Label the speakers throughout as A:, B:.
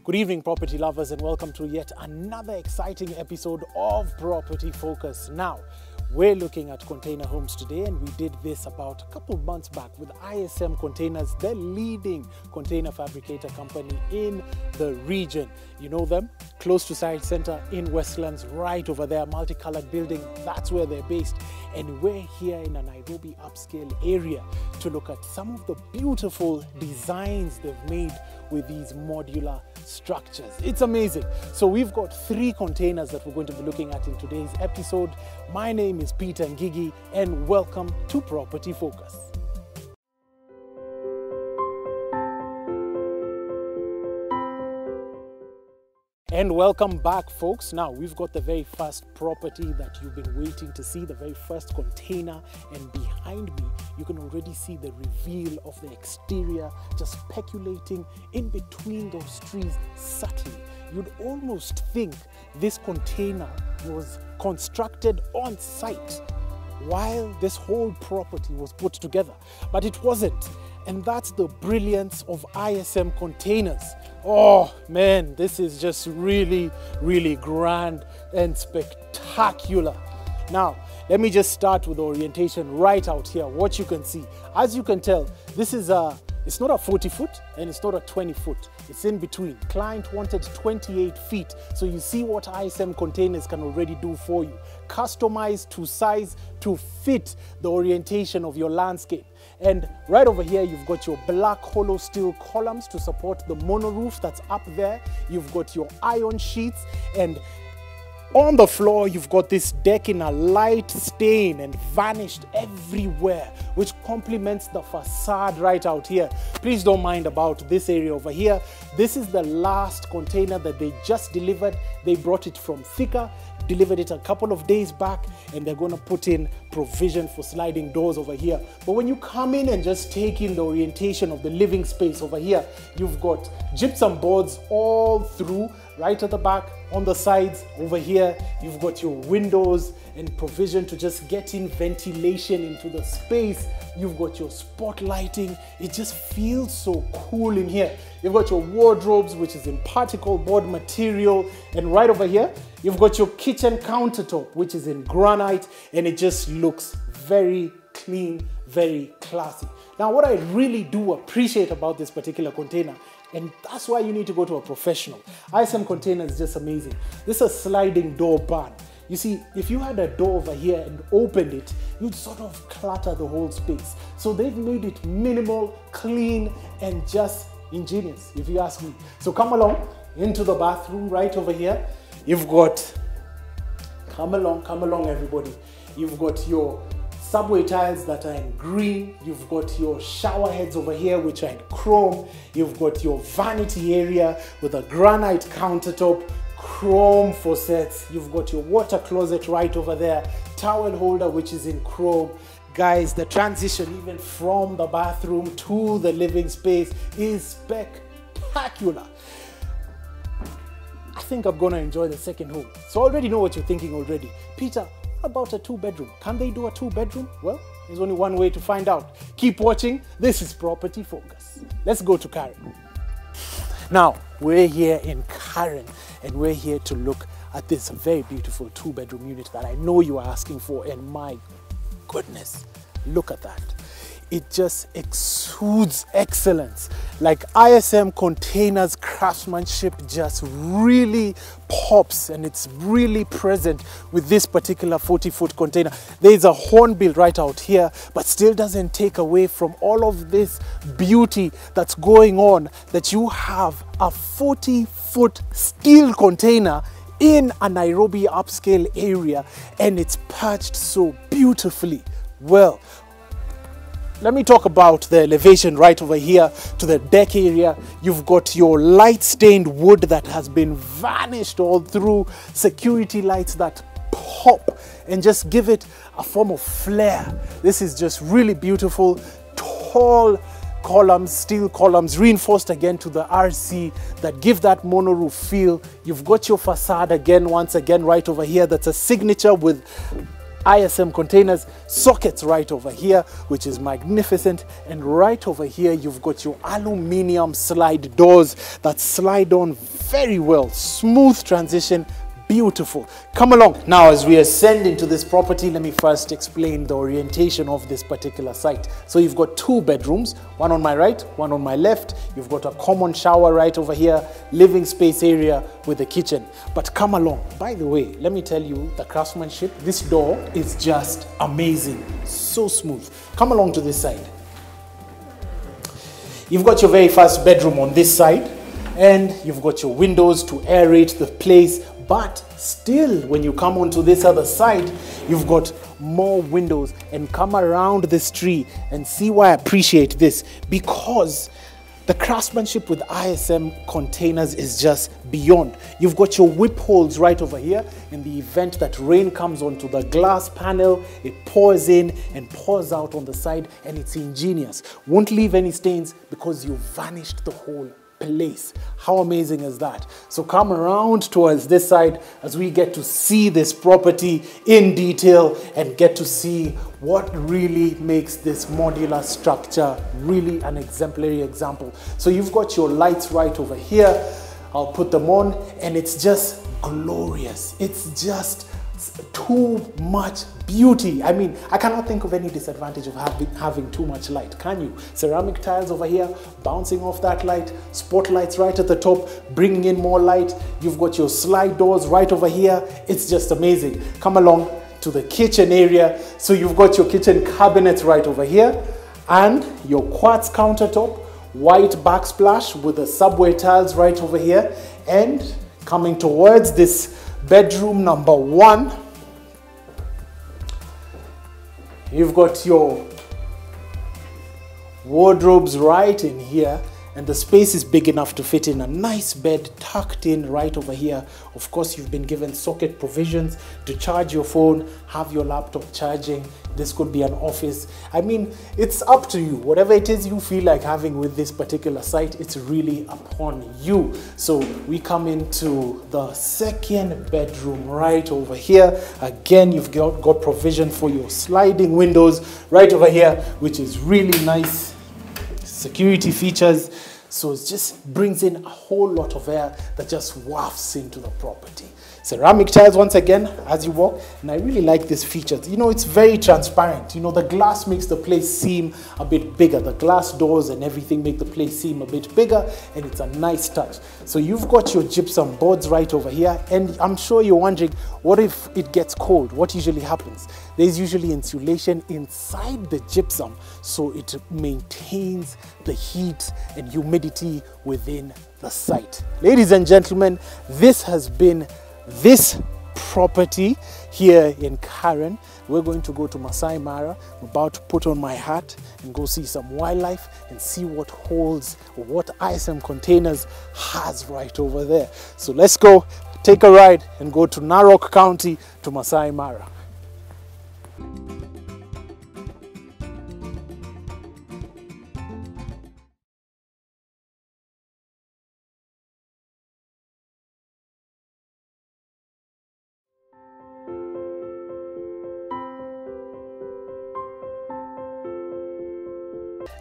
A: Good evening, property lovers, and welcome to yet another exciting episode of Property Focus. Now, we're looking at container homes today, and we did this about a couple of months back with ISM Containers, the leading container fabricator company in the region. You know them, close to Side Center in Westlands, right over there, multicolored building. That's where they're based. And we're here in a Nairobi upscale area to look at some of the beautiful designs they've made with these modular structures. It's amazing. So we've got 3 containers that we're going to be looking at in today's episode. My name is Peter Ngigi, and welcome to Property Focus. And welcome back, folks. Now, we've got the very first property that you've been waiting to see, the very first container. And behind me, you can already see the reveal of the exterior, just speculating in between those trees subtly. You'd almost think this container was constructed on site while this whole property was put together, but it wasn't. And that's the brilliance of ISM Containers. Oh man, this is just really, really grand and spectacular. Now, let me just start with the orientation right out here. What you can see, as you can tell, this is it's not a 40 foot and it's not a 20 foot. It's in between. Client wanted 28 feet. So you see what ISM Containers can already do for you. Customized to size to fit the orientation of your landscape. And right over here, you've got your black hollow steel columns to support the mono roof that's up there. You've got your iron sheets, and on the floor, you've got this deck in a light stain and varnished everywhere, which complements the facade right out here. Please don't mind about this area over here. This is the last container that they just delivered. They brought it from Thika, delivered it a couple of days back, and they're going to put in provision for sliding doors over here. But when you come in and just take in the orientation of the living space over here, you've got gypsum boards all through, right at the back, on the sides over here. You've got your windows and provision to just get in ventilation into the space. You've got your spot lighting. It just feels so cool in here. You've got your wardrobes, which is in particle board material. And right over here, you've got your kitchen countertop, which is in granite, and it just looks very clean, very classy. Now, what I really do appreciate about this particular container, and that's why you need to go to a professional. ISM Container is just amazing. This is a sliding door ban. You see, if you had a door over here and opened it, you'd sort of clutter the whole space. So they've made it minimal, clean, and just ingenious, if you ask me. So come along into the bathroom right over here. You've got, come along everybody. You've got your subway tiles that are in green. You've got your shower heads over here, which are in chrome. You've got your vanity area with a granite countertop, chrome faucets. You've got your water closet right over there, towel holder, which is in chrome. Guys, the transition even from the bathroom to the living space is spectacular. I think I'm gonna enjoy the second home. So I already know what you're thinking already. Peter, about a 2-bedroom? Can they do a 2-bedroom? Well, there's only one way to find out. Keep watching. This is Property Focus. Let's go to Karen. Now, we're here in Karen, and we're here to look at this very beautiful 2-bedroom unit that I know you are asking for, and my goodness, look at that. It just exudes excellence. Like ISM Containers craftsmanship just really pops, and it's really present with this particular 40-foot container. There's a hornbill right out here, but still doesn't take away from all of this beauty that's going on, that you have a 40-foot steel container in a Nairobi upscale area, and it's perched so beautifully. Well, let me talk about the elevation right over here to the deck area. You've got your light stained wood that has been varnished all through, security lights that pop and just give it a form of flair. This is just really beautiful. Tall columns, steel columns, reinforced again to the RC that give that mono roof feel. You've got your facade again, once again, right over here. That's a signature with ISM Containers, sockets right over here, which is magnificent. And right over here, you've got your aluminium slide doors that slide on very well. Smooth transition, beautiful. Come along. Now, as we ascend into this property, let me first explain the orientation of this particular site. So you've got 2 bedrooms, one on my right, one on my left. You've got a common shower right over here, living space area with a kitchen. But come along. By the way, let me tell you the craftsmanship. This door is just amazing. So smooth. Come along to this side. You've got your very first bedroom on this side, and you've got your windows to aerate the place. But still, when you come onto this other side, you've got more windows. And come around this tree and see why I appreciate this, because the craftsmanship with ISM Containers is just beyond. You've got your whip holes right over here. In the event that rain comes onto the glass panel, it pours in and pours out on the side, and it's ingenious. Won't leave any stains because you vanished the whole place. How amazing is that? So come around towards this side as we get to see this property in detail and get to see what really makes this modular structure really an exemplary example. So you've got your lights right over here. I'll put them on, and it's just glorious. It's just too much beauty. I mean, I cannot think of any disadvantage of having too much light, can you? Ceramic tiles over here, bouncing off that light, spotlights right at the top, bringing in more light. You've got your slide doors right over here. It's just amazing. Come along to the kitchen area. So you've got your kitchen cabinets right over here, and your quartz countertop, white backsplash with the subway tiles right over here. And coming towards this bedroom number 1, you've got your wardrobes right in here, and the space is big enough to fit in a nice bed tucked in right over here. Of course, you've been given socket provisions to charge your phone, have your laptop charging. This could be an office. I mean, it's up to you. Whatever it is you feel like having with this particular site, it's really upon you. So we come into the second bedroom right over here. Again, you've got provision for your sliding windows right over here, which is really nice. Security features. So it just brings in a whole lot of air that just wafts into the property. Ceramic tiles once again as you walk, and I really like this feature. You know, it's very transparent. You know, the glass makes the place seem a bit bigger. The glass doors and everything make the place seem a bit bigger, and it's a nice touch. So you've got your gypsum boards right over here, and I'm sure you're wondering, what if it gets cold? What usually happens? There's usually insulation inside the gypsum, so it maintains the heat and humidity within the site. Ladies and gentlemen, this has been this property here in Karen. We're going to go to Masai Mara. I'm about to put on my hat and go see some wildlife and see what holds, or what ISM Containers has right over there. So let's go take a ride and go to Narok County to Masai Mara.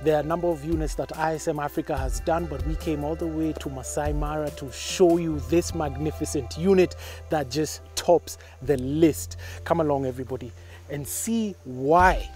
A: There are a number of units that ISM Africa has done, but we came all the way to Masai Mara to show you this magnificent unit that just tops the list. Come along, everybody, and see why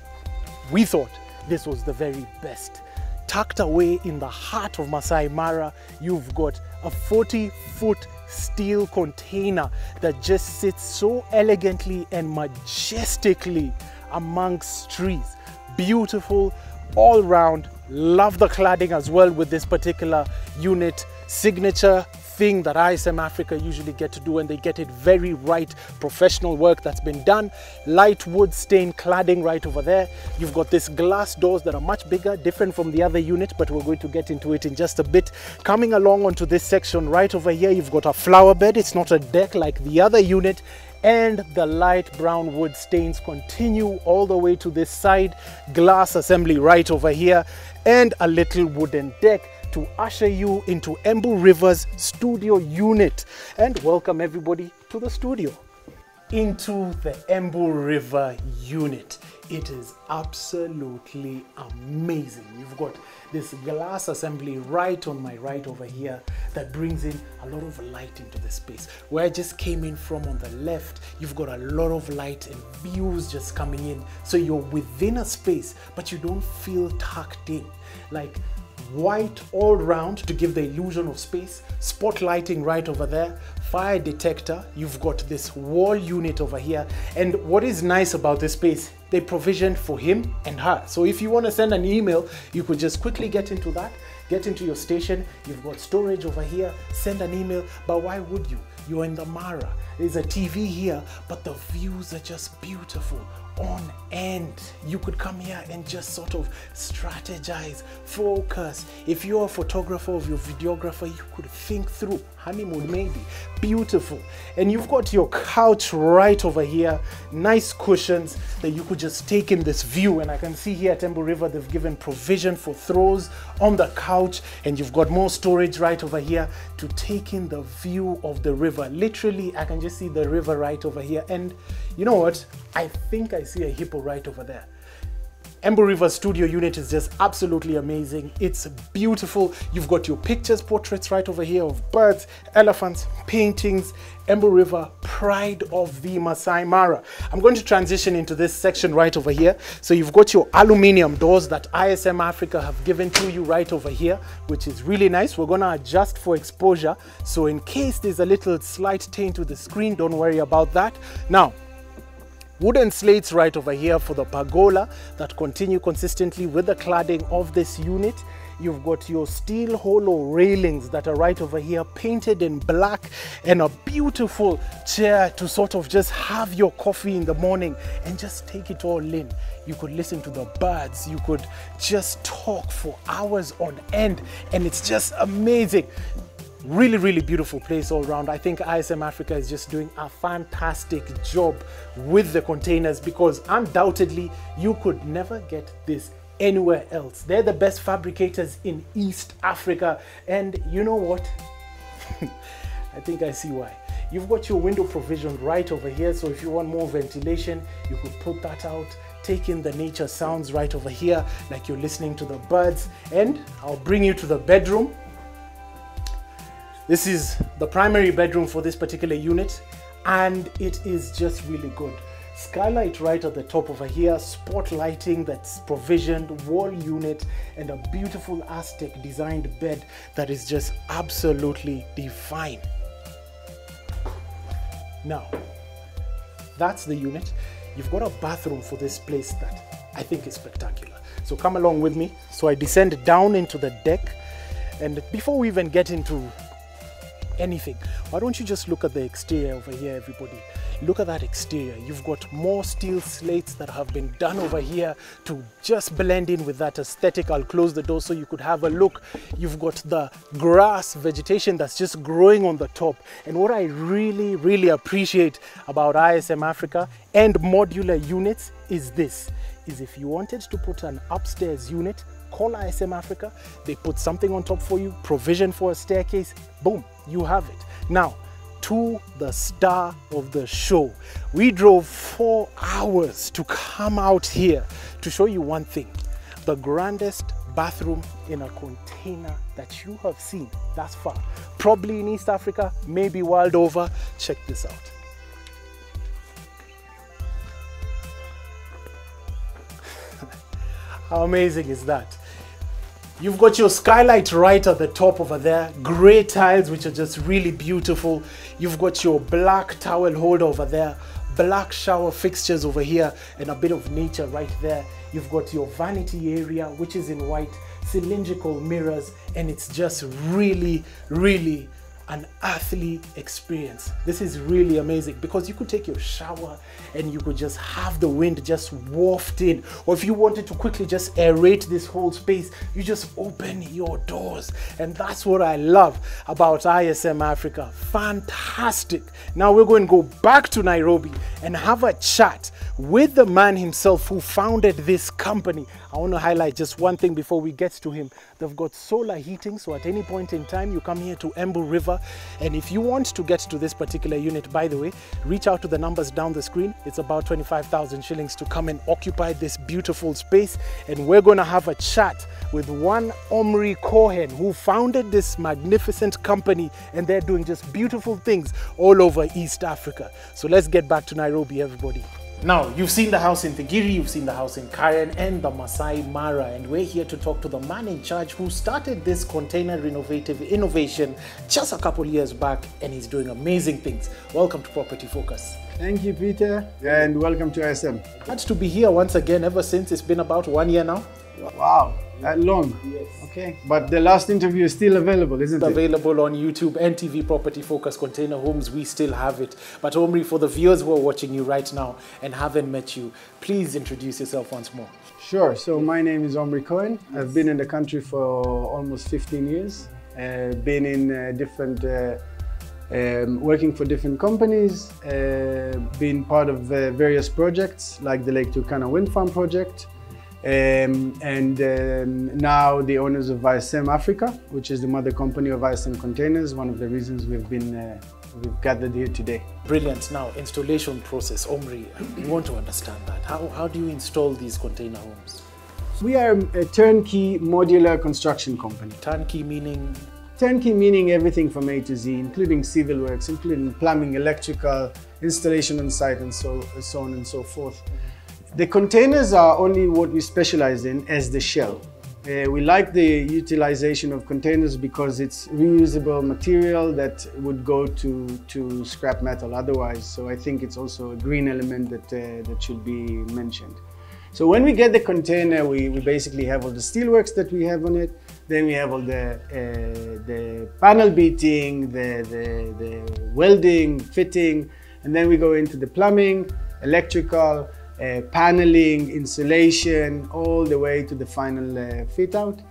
A: we thought this was the very best. Tucked away in the heart of Masai Mara, you've got a 40-foot steel container that just sits so elegantly and majestically amongst trees. Beautiful all round. Love the cladding as well with this particular unit. Signature thing that ISM Africa usually get to do, and they get it very right. Professional work that's been done. Light wood stained cladding right over there. You've got these glass doors that are much bigger, different from the other unit, but we're going to get into it in just a bit. Coming along onto this section right over here, you've got a flower bed. It's not a deck like the other unit. And the light brown wood stains continue all the way to this side. Glass assembly right over here, and a little wooden deck to usher you into Embu River's studio unit. And welcome everybody to the studio. into the Embu River unit. It is absolutely amazing. You've got this glass assembly right on my right over here that brings in a lot of light into the space. Where I just came in from on the left, you've got a lot of light and views just coming in. So you're within a space, but you don't feel tucked in. Like white all round to give the illusion of space, spotlighting right over there, fire detector, you've got this wall unit over here. And what is nice about this space, they provisioned for him and her. So if you want to send an email, you could just quickly get into that, get into your station, you've got storage over here, send an email. But why would you? You're in the Mara, there's a TV here, but the views are just beautiful. On end, you could come here and just sort of strategize, focus. If you're a photographer or your videographer, you could think through honeymoon, maybe beautiful. And you've got your couch right over here, nice cushions that you could just take in this view. And I can see here at Embu River they've given provision for throws on the couch, and you've got more storage right over here to take in the view of the river. Literally, I can just see the river right over here. And you know what? I think I see a hippo right over there. Embu River studio unit is just absolutely amazing. It's beautiful. You've got your pictures, portraits right over here of birds, elephants, paintings. Embu River, pride of the Masai Mara. I'm going to transition into this section right over here. So you've got your aluminium doors that ISM Africa have given to you right over here, which is really nice. We're going to adjust for exposure. So in case there's a little slight taint to the screen, don't worry about that. Now, wooden slates right over here for the pergola that continue consistently with the cladding of this unit. You've got your steel hollow railings that are right over here painted in black, and a beautiful chair to sort of just have your coffee in the morning and just take it all in. You could listen to the birds, you could just talk for hours on end, and it's just amazing. Really, really beautiful place all around. I think ISM Africa is just doing a fantastic job with the containers, because undoubtedly you could never get this anywhere else. They're the best fabricators in East Africa, and you know what? I think I see why. You've got your window provision right over here, so if you want more ventilation, you could put that out. Take in the nature sounds right over here, like you're listening to the birds. And I'll bring you to the bedroom. This is the primary bedroom for this particular unit, and it is just really good. Skylight right at the top over here, spotlighting that's provisioned, wall unit, and a beautiful Aztec designed bed that is just absolutely divine. Now, that's the unit. You've got a bathroom for this place that I think is spectacular. So come along with me. So I descend down into the deck, and before we even get into anything, why don't you just look at the exterior over here, everybody? Look at that exterior. You've got more steel slates that have been done over here to just blend in with that aesthetic. I'll close the door so you could have a look. You've got the grass vegetation that's just growing on the top. And what I really, really appreciate about ISM Africa and modular units is this, is if you wanted to put an upstairs unit, call ISM Africa, they put something on top for you, provision for a staircase, boom, you have it. Now, to the star of the show. We drove 4 hours to come out here to show you one thing, the grandest bathroom in a container that you have seen thus far. Probably in East Africa, maybe world over. Check this out. How amazing is that? You've got your skylight right at the top over there, grey tiles which are just really beautiful. You've got your black towel holder over there, black shower fixtures over here, and a bit of nature right there. You've got your vanity area which is in white, cylindrical mirrors, and it's just really, really an earthly experience. This is really amazing because you could take your shower and you could just have the wind just waft in, or if you wanted to quickly just aerate this whole space, you just open your doors. And that's what I love about ISM Africa. Fantastic. Now we're going to go back to Nairobi and have a chat with the man himself who founded this company. I want to highlight just one thing before we get to him. They've got solar heating, so at any point in time you come here to Embu River, offer. And if you want to get to this particular unit, by the way, reach out to the numbers down the screen. It's about 25,000 shillings to come and occupy this beautiful space. And we're going to have a chat with one Omri Cohen, who founded this magnificent company, and they're doing just beautiful things all over East Africa. So let's get back to Nairobi, everybody. Now, you've seen the house in Thigiri, you've seen the house in Karen and the Masai Mara, and we're here to talk to the man in charge who started this container renovative innovation just a couple years back, and he's doing amazing things. Welcome to Property Focus.
B: Thank you, Peter, and welcome to ISM.
A: Glad to be here once again, ever since. It's been about 1 year now.
B: Wow, that long?
A: Yes.
B: Okay, but the last interview is still available, isn't it?
A: Available on YouTube and TV, Property Focus Container Homes. We still have it. But Omri, for the viewers who are watching you right now and haven't met you, please introduce yourself once more.
B: Sure, so my name is Omri Cohen. I've been in the country for almost 15 years. Been in working for different companies, been part of various projects like the Lake Turkana Wind Farm project, now the owners of ISM Africa, which is the mother company of ISM Containers, one of the reasons we've gathered here today.
A: Brilliant. Now, installation process, Omri, we want to understand that. How do you install these container homes?
B: We are a turnkey modular construction company.
A: Turnkey meaning?
B: Turnkey meaning everything from A to Z, including civil works, including plumbing, electrical, installation on site, and so on and so forth. The containers are only what we specialize in as the shell. We like the utilization of containers because it's reusable material that would go to scrap metal otherwise. So I think it's also a green element that should be mentioned. So when we get the container, we basically have all the steelworks that we have on it. Then we have all the panel beating, the welding, fitting, and then we go into the plumbing, electrical, paneling, insulation, all the way to the final fit out.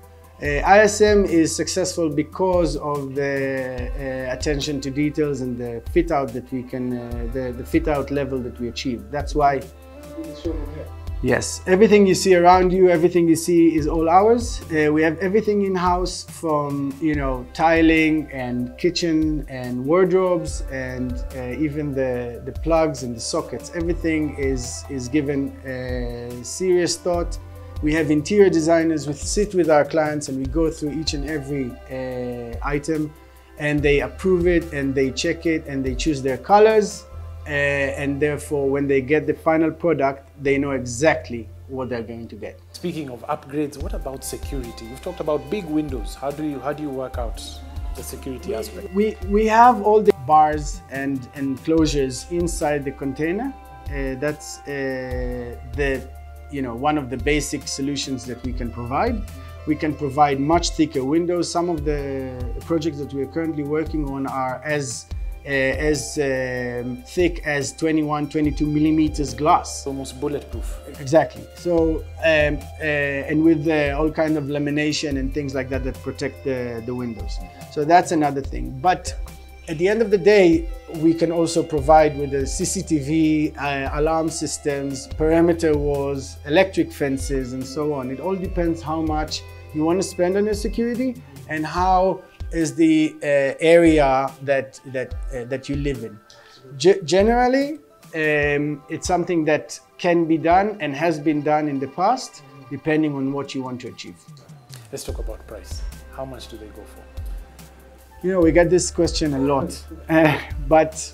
B: ISM is successful because of the attention to details and the fit out that we can, the fit out level that we achieve. That's why. Yes, everything you see around you, everything you see is all ours. We have everything in-house from, tiling and kitchen and wardrobes and even the plugs and the sockets. Everything is given serious thought. We have interior designers who sit with our clients and we go through each and every item and they approve it and they check it and they choose their colors. And therefore, when they get the final product, they know exactly what they're going to get.
A: Speaking of upgrades, what about security? You've talked about big windows. How do you work out the security aspect?
B: We have all the bars and enclosures inside the container. That's one of the basic solutions that we can provide. We can provide much thicker windows. Some of the projects that we are currently working on are as thick as 21-22 millimeters glass.
A: Almost bulletproof.
B: Exactly. So, and with all kind of lamination and things like that protect the windows. So that's another thing. But at the end of the day, we can also provide with the CCTV, alarm systems, perimeter walls, electric fences, and so on. It all depends how much you want to spend on your security and how is the area that you live in. Generally, it's something that can be done and has been done in the past, depending on what you want to achieve.
A: Let's talk about price. How much do they go for?
B: We get this question a lot, but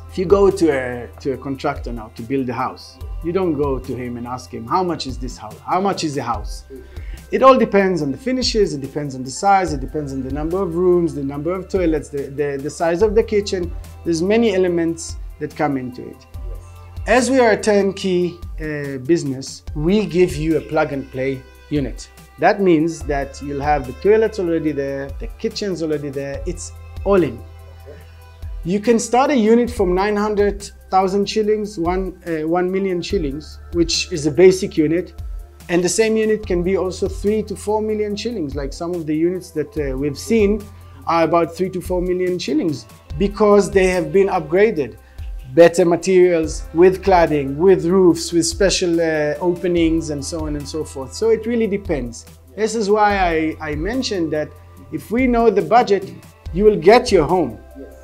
B: if you go to a contractor now to build a house, you don't go to him and ask him, how much is this house? How much is the house? It all depends on the finishes, it depends on the size, it depends on the number of rooms, the number of toilets, the size of the kitchen. There's many elements that come into it. As we are a turnkey business, we give you a plug and play unit. That means that you'll have the toilets already there, the kitchen's already there, it's all in. You can start a unit from 900,000 shillings, 1 million shillings, which is a basic unit. And the same unit can be also 3 to 4 million shillings. Like some of the units that we've seen are about 3 to 4 million shillings because they have been upgraded. Better materials, with cladding, with roofs, with special openings and so on and so forth. So it really depends. This is why I mentioned that if we know the budget, you will get your home.
A: Yes.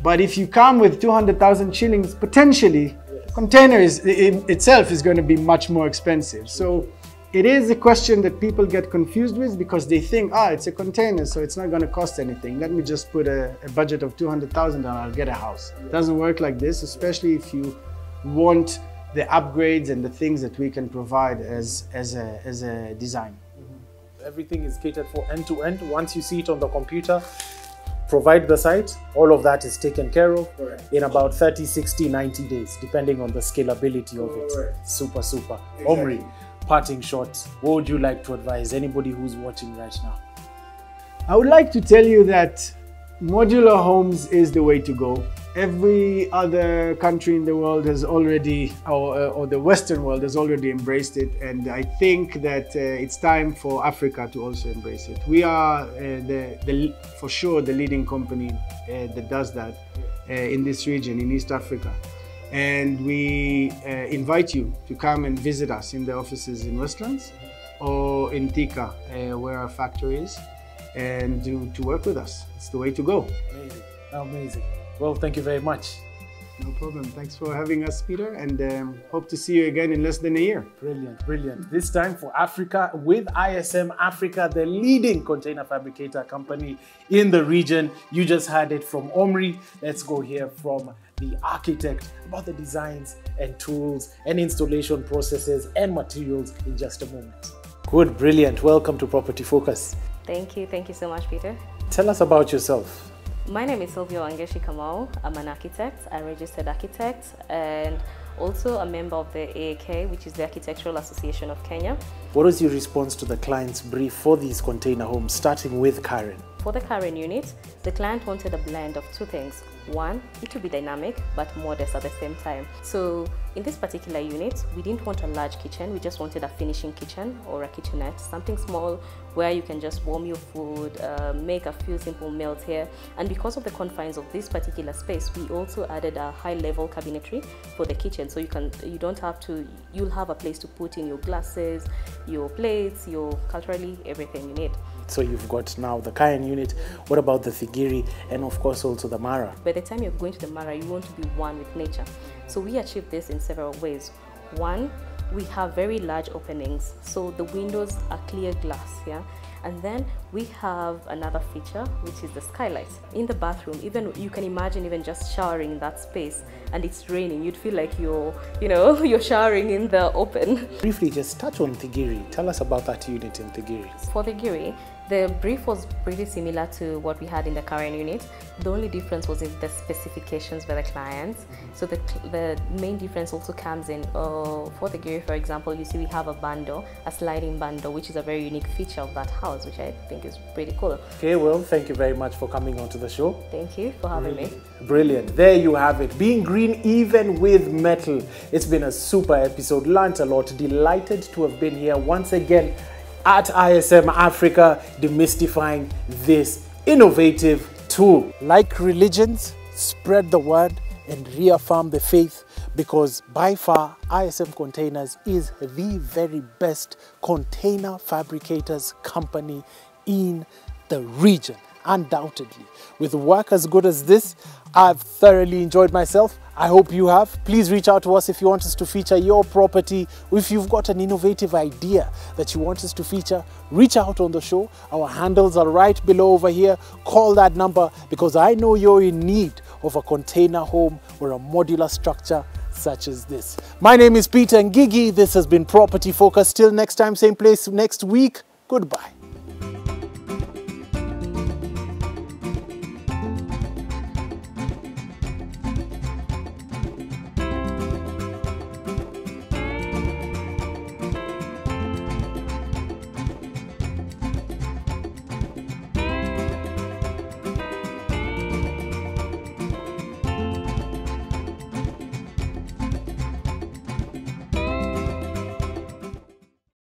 B: But if you come with 200,000 shillings, potentially,
A: Yes.
B: container itself is going to be much more expensive. So it is a question that people get confused with because they think, it's a container, so it's not going to cost anything. Let me just put a budget of 200,000 and I'll get a house. It doesn't work like this, especially if you want the upgrades and the things that we can provide as a design.
A: Everything is catered for end to end. Once you see it on the computer, provide the site, all of that is taken care of in about 30, 60, 90 days, depending on the scalability of it. Super, super. Exactly. Omri, parting shots, what would you like to advise anybody who's watching right now?
B: I would like to tell you that modular homes is the way to go. Every other country in the world has already, or the Western world has already embraced it, and I think that it's time for Africa to also embrace it. We are for sure the leading company that does that in this region, in East Africa. And we invite you to come and visit us in the offices in Westlands or in Thika, where our factory is, and to work with us. It's the way to go.
A: Amazing. Amazing. Well, thank you very much.
B: No problem. Thanks for having us, Peter, and hope to see you again in less than a year.
A: Brilliant, brilliant. This time for Africa with ISM Africa, the leading container fabricator company in the region. You just heard it from Omri. Let's go hear from the architect about the designs and tools and installation processes and materials in just a moment. Good, brilliant. Welcome to Property Focus.
C: Thank you. Thank you so much, Peter.
A: Tell us about yourself.
C: My name is Sylvia Wangeshi Kamau. I'm an architect, a registered architect, and also a member of the AAK, which is the Architectural Association of Kenya.
A: What was your response to the client's brief for these container homes, starting with Karen?
C: For the Karen unit, the client wanted a blend of two things. One, it to be dynamic but modest at the same time. So in this particular unit, we didn't want a large kitchen, we just wanted a finishing kitchen or a kitchenette, something small where you can just warm your food, make a few simple meals here. And because of the confines of this particular space, we also added a high-level cabinetry for the kitchen, so you'll have a place to put in your glasses, your plates, your culturally everything you need.
A: So you've got now the Kayan unit. What about the Thigiri and of course also the Mara?
C: By the time you're going to the Mara, you want to be one with nature. So we achieve this in several ways. One, we have very large openings, so the windows are clear glass, yeah? And then we have another feature, which is the skylight. In the bathroom, even you can imagine even just showering in that space and it's raining, you'd feel like you're showering in the open. Briefly, just touch on Thigiri. Tell us about that unit in Thigiri. For Thigiri, the brief was pretty similar to what we had in the current unit. The only difference was in the specifications by the clients. So the main difference also comes in, for the Thigiri, for example, you see we have a bundle, a sliding bundle, which is a very unique feature of that house, which I think is pretty cool. Okay, well, thank you very much for coming onto the show. Thank you for having me. Brilliant. There you have it. Being green even with metal. It's been a super episode. Learned a lot. Delighted to have been here once again at ISM Africa, demystifying this innovative tool. Like religions, spread the word and reaffirm the faith, because by far ISM Containers is the very best container fabricators company in the region, undoubtedly. With work as good as this, I've thoroughly enjoyed myself. I hope you have. Please reach out to us if you want us to feature your property. If you've got an innovative idea that you want us to feature, reach out on the show. Our handles are right below over here. Call that number, because I know you're in need of a container home or a modular structure such as this. My name is Peter Ngigi. This has been Property Focus. Till next time, same place next week. Goodbye.